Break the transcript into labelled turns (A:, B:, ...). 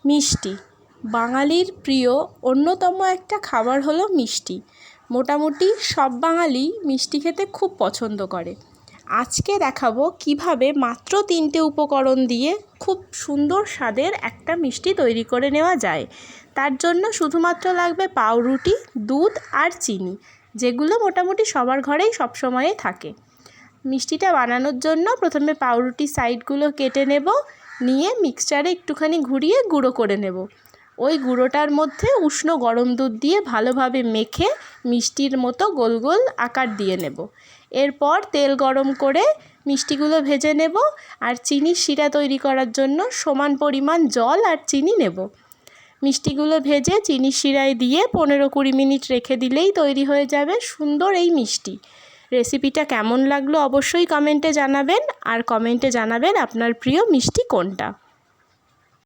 A: মিষ্টি বাঙালির প্রিয় অন্যতম একটা খাবার হলো মিষ্টি। মোটামুটি সব বাঙালি মিষ্টি খেতে খুব পছন্দ করে। আজকে দেখাবো কিভাবে মাত্র 3টে উপকরণ দিয়ে খুব সুন্দর স্বাদের একটা মিষ্টি তৈরি করে নেওয়া যায়। তার জন্য শুধুমাত্র লাগবে পাউরুটি, দুধ আর চিনি, যেগুলো মোটামুটি সবার ঘরেই সবসময়ে থাকে। মিষ্টিটা বানানোর জন্য প্রথমে পাউরুটির সাইডগুলো কেটে নেব, নিয়ে মিক্সচারে একটুখানি ঘুরিয়ে গুঁড়ো করে নেব। ওই গুঁড়োটার মধ্যে উষ্ণ গরম দুধ দিয়ে ভালোভাবে মেখে মিষ্টির মতো গোল গোল আকার দিয়ে নেব। এরপর তেল গরম করে মিষ্টিগুলো ভেজে নেব, আর চিনির শিরা তৈরি করার জন্য সমান পরিমাণ জল আর চিনি নেব। মিষ্টিগুলো ভেজে চিনির শিরায় দিয়ে 15-20 মিনিট রেখে দিলেই তৈরি হয়ে যাবে সুন্দর এই মিষ্টি। রেসিপিটা কেমন লাগলো অবশ্যই কমেন্টে জানাবেন, আর কমেন্টে জানাবেন আপনার প্রিয় মিষ্টি কোনটা।